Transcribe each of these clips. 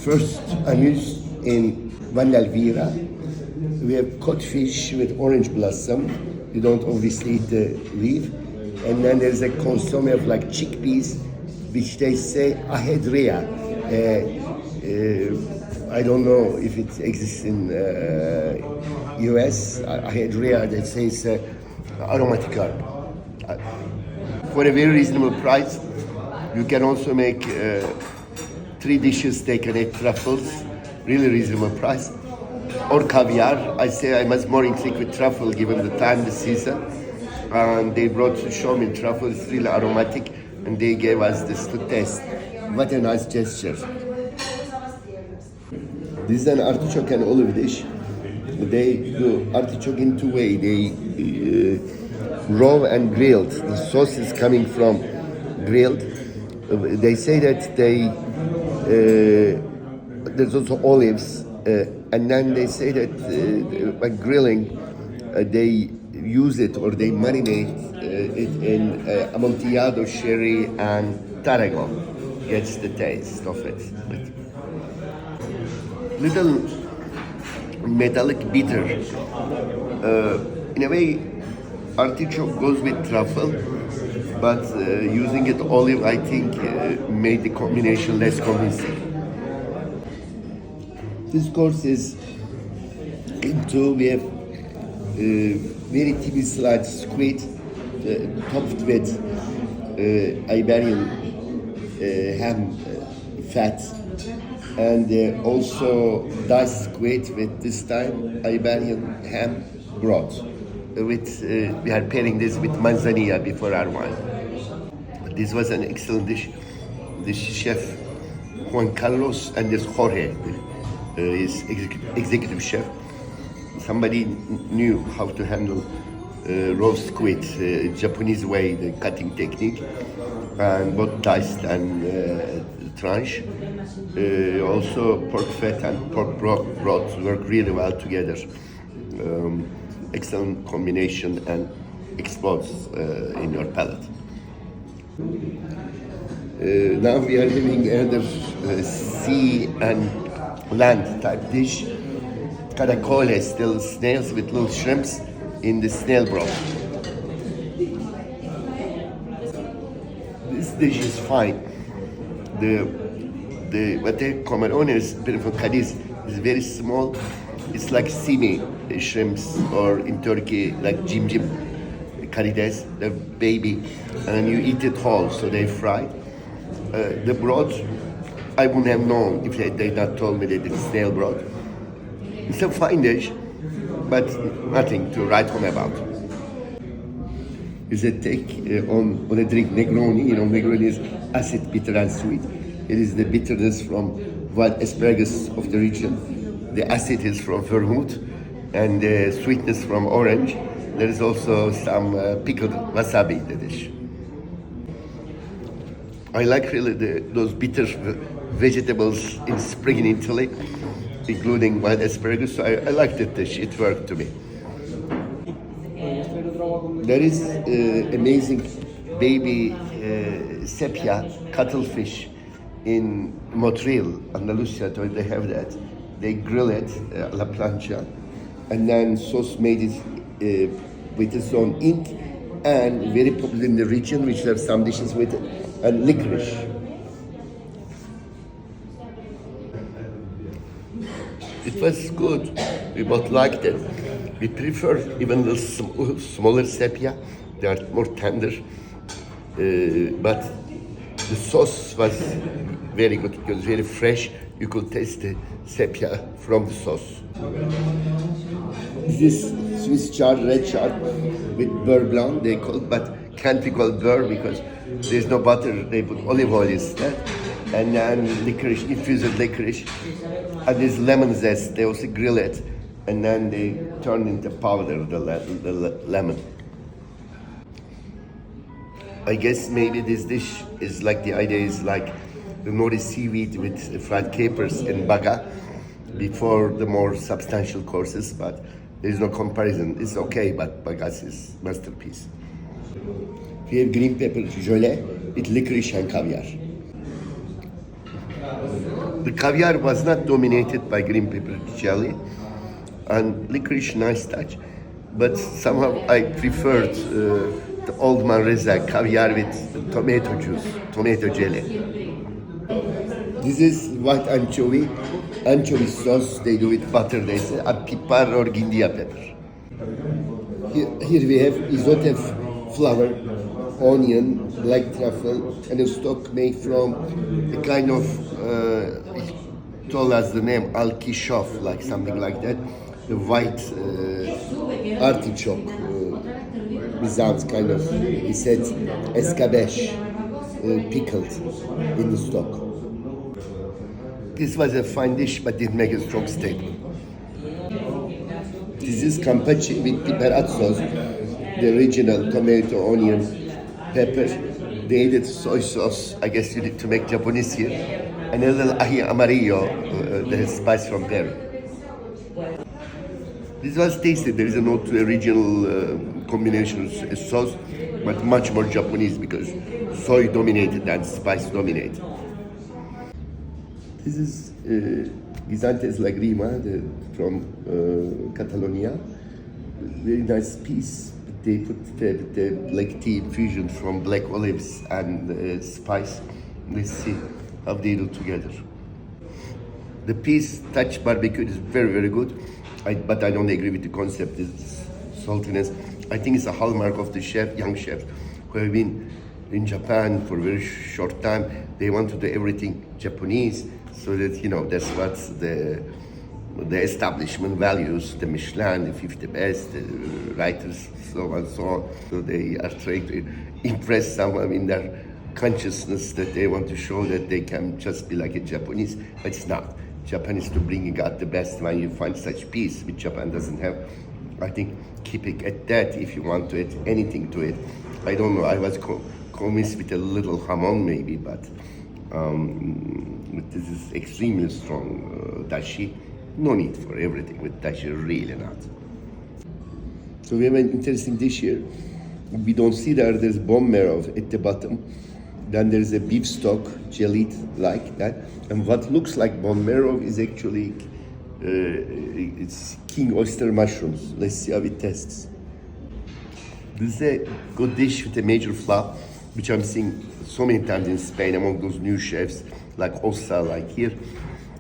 First, I'm used in Vandelvira. We have cod fish with orange blossom. You don't obviously eat the leaf. And then there's a consomme of like chickpeas, which they say ahedria. I don't know if it exists in US. Ahedria, they say it's aromatic herb. For a very reasonable price, you can also make 3 dishes. They can have truffles, really reasonable price, or caviar. I say I was more intrigued with truffle given the time, the season. And they brought to show me truffle is really aromatic, and they gave us this to taste. What a nice gesture. This is an artichoke and olive dish. They do artichoke in 2 ways. They raw and grilled. The sauce is coming from grilled. They say that they there's also olives, and then they say that by grilling, they use it or they marinate it in Amontillado, sherry, and tarragon. Gets the taste of it. Little metallic bitter. In a way, artichoke goes with truffle, but using it olive, I think, made the combination less convincing. This course is into, we have very thin sliced squid topped with Iberian ham fat, and also diced squid with this time Iberian ham broth. With we are pairing this with manzanilla before our wine. This was an excellent dish. The chef Juan Carlos and this Jorge, his executive chef. Somebody knew how to handle roast squid, Japanese way, the cutting technique, and both diced and tranche. Also pork fat and pork broth work really well together. Excellent combination and explodes in your palate. Now we are having another sea and land type dish. Caracoles, little snails with little shrimps in the snail broth. This dish is fine. The what they camarón is from Cadiz is very small. It's like simi shrimps, or in Turkey like jim karides, they're baby, and you eat it whole, so they fry. The broth, I wouldn't have known if they not told me that it's snail broth. It's a fine dish, but nothing to write home about. It's a take on a drink, Negroni. You know, Negroni is acid, bitter, and sweet. It is the bitterness from wild asparagus of the region. The acid is from vermouth, and the sweetness from orange. There is also some pickled wasabi in the dish. I like really those bitter vegetables in spring in Italy, including wild asparagus. So I like that dish. It worked to me. There is amazing baby sepia cuttlefish in Motril, Andalusia. They have that. They grill it a la plancha, and then sauce made it with its own ink, and very popular in the region, which have some dishes with it, and licorice. It was good. We both liked it. We prefer even the smaller sepia. They are more tender, but the sauce was very good. It was very fresh. You could taste the sepia from the sauce. This is Swiss chard, red chard with beurre blanc, they call it, but can't be called beurre because there's no butter. They put olive oil instead, and then licorice, infused licorice, and there's lemon zest. They also grill it, and then they turn into powder the lemon. I guess maybe this dish is like, the idea is like the nori seaweed with fried capers and baga, before the more substantial courses, but there is no comparison. It's okay, but Bagas is masterpiece. We have green pepper jolly with licorice and caviar. The caviar was not dominated by green pepper jelly, and licorice nice touch, but somehow I preferred the old Manresa caviar with tomato juice, tomato jelly. This is white anchovy sauce. They do with butter. They say pipar or guindia pepper. Here we have isotef flour, onion, black truffle, and a stock made from a kind of, told us the name, al-kishof, like something like that. The white artichoke, Byzantine kind of, he said, escabeche, pickled in the stock. This was a fine dish, but didn't make a strong staple. This is campachi with piperat sauce, the original tomato, onion, pepper. They added soy sauce, I guess you need to make Japanese here, and a little ají amarillo, the spice from Peru. This was tasty. There is a note to a regional combination of sauce, but much more Japanese because soy dominated than spice dominated. This is Guisantes Lagrima from Catalonia. Very nice piece. They put the black tea infusion from black olives and spice. Let's see how they do together. The piece touch barbecue is very, very good, but I don't agree with the concept. It's saltiness. I think it's a hallmark of the young chefs who have been in Japan for a very short time. They want to do everything Japanese, so that that's what the establishment values, the Michelin, the 50 best, the writers, so on and so on. So they are trying to impress someone in their consciousness that they want to show that they can just be like a Japanese, but it's not. Japan is to bring out the best when you find such piece, which Japan doesn't have. I think keep it at that if you want to add anything to it. I don't know, I was convinced with a little hamon maybe, but this is extremely strong dashi. No need for everything with dashi, really not. So we have an interesting dish here. We don't see there's bone marrow at the bottom. Then there's a beef stock, jellied like that. And what looks like bone marrow is actually it's king oyster mushrooms. Let's see how it tastes. This is a good dish with a major flop, which I'm seeing so many times in Spain among those new chefs, like Ossa, like here.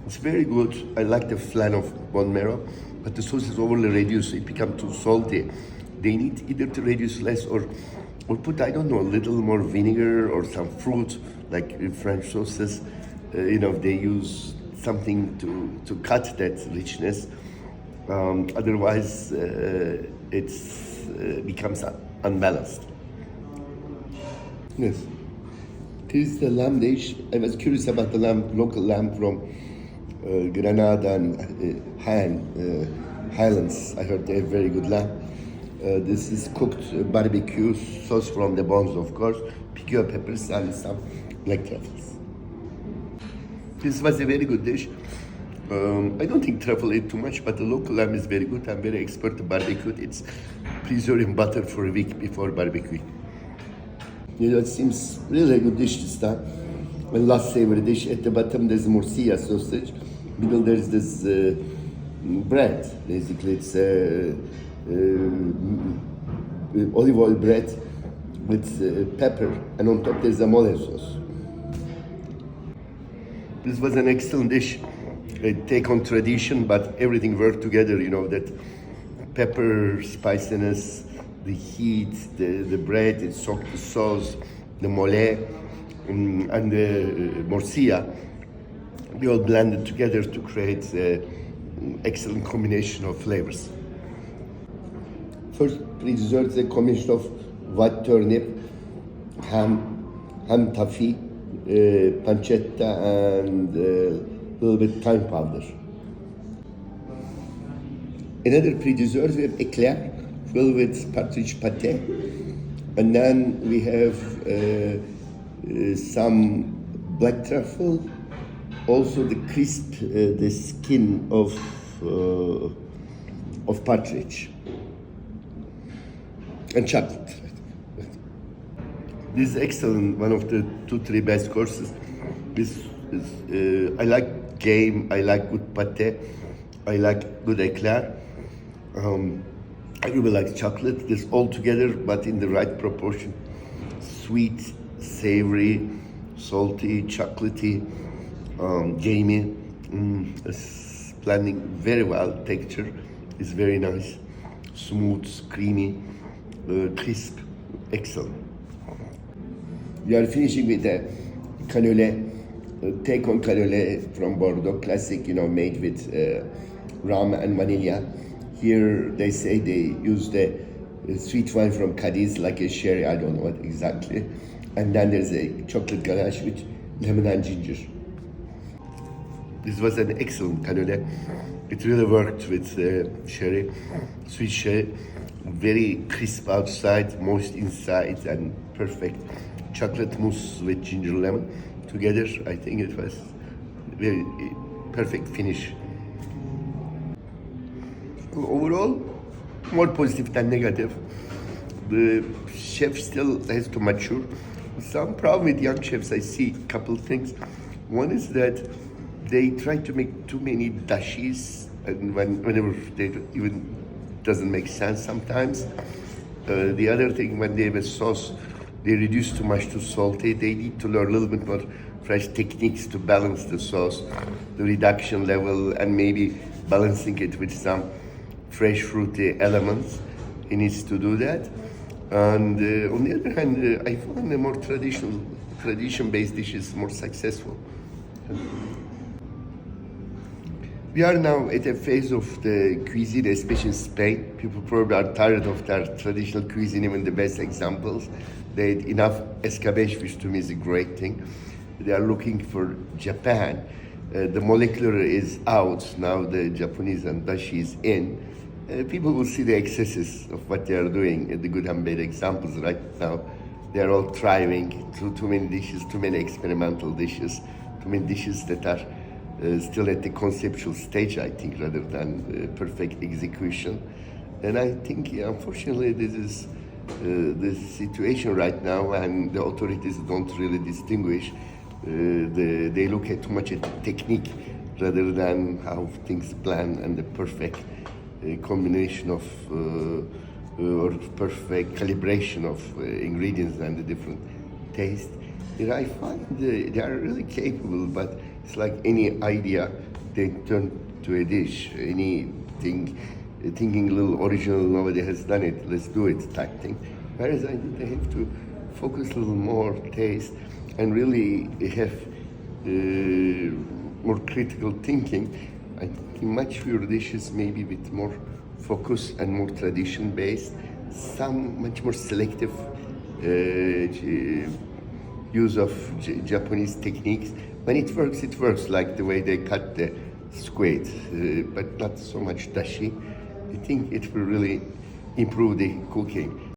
It's very good. I like the flan of bone marrow, but the sauce is overly reduced, so it becomes too salty. They need either to reduce less or put, I don't know, a little more vinegar or some fruit, like in French sauces. They use something to cut that richness. Otherwise, it becomes unbalanced. Yes. This is the lamb dish. I was curious about the local lamb from Granada and Jaen, Highlands. I heard they have very good lamb. This is cooked barbecue sauce from the bones, of course, piqueur peppers and some black truffles. This was a very good dish. I don't think truffle ate too much, but the local lamb is very good. I'm very expert at barbecue. It's preserved in butter for a week before barbecue. It seems really a good dish this time. And last savory dish, at the bottom there's morcilla sausage. Middle there's this bread. Basically, it's olive oil bread with pepper, and on top there's a mole sauce. This was an excellent dish. A take on tradition, but everything worked together. That pepper, spiciness, the heat, the bread, it soaked the sauce, the mole, and the morcilla. We all blended together to create an excellent combination of flavors. First pre-dessert is a combination of white turnip, ham taffy, pancetta, and a little bit thyme powder. Another pre-dessert, we have eclair filled with partridge pate, and then we have some black truffle Also the crisp, the skin of partridge and chocolate. This is excellent. One of the 2-3 best courses. This is, I like game. I like good pate. I like good eclair. I really like chocolate. This all together, but in the right proportion. Sweet, savory, salty, chocolatey, gamey. It's blending very well. Texture is very nice. Smooth, creamy, crisp. Excellent. We are finishing with a cannoli, take on cannoli from Bordeaux, classic, made with rum and vanilla. Here they say they use the sweet wine from Cadiz, like a sherry, I don't know what exactly. And then there's a chocolate ganache with lemon and ginger. This was an excellent cannoli. It really worked with sherry, sweet sherry, very crisp outside, moist inside, and perfect. Chocolate mousse with ginger lemon together. I think it was very perfect finish. Overall, more positive than negative. The chef still has to mature. Some problem with young chefs, I see a couple things. One is that they try to make too many dashes, and whenever they even doesn't make sense sometimes. The other thing, when they have a sauce, they reduce too much too salty. They need to learn a little bit more fresh techniques to balance the sauce, the reduction level, and maybe balancing it with some fresh fruity elements. He needs to do that. And on the other hand, I find the more tradition-based dishes more successful. We are now at a phase of the cuisine, especially in Spain. People probably are tired of their traditional cuisine, even the best examples. They had enough escabeche, which to me is a great thing. They are looking for Japan. The molecular is out, now the Japanese and dashi is in. People will see the excesses of what they are doing, the good and bad examples right now. They are all thriving, too many dishes, too many experimental dishes, too many dishes that are still at the conceptual stage, I think, rather than perfect execution. And I think, unfortunately, this is the situation right now, and the authorities don't really distinguish. They look at too much at the technique rather than how things plan and the perfect combination of or perfect calibration of ingredients and the different taste. And I find they are really capable, but it's like any idea, they turn to a dish. Anything, thinking a little original, nobody has done it, let's do it type thing. Whereas I think they have to focus a little more taste and really have more critical thinking. I think much fewer dishes, maybe with more focus and more tradition based, some much more selective use of Japanese techniques. When it works, like the way they cut the squid, but not so much dashi. I think it will really improve the cooking.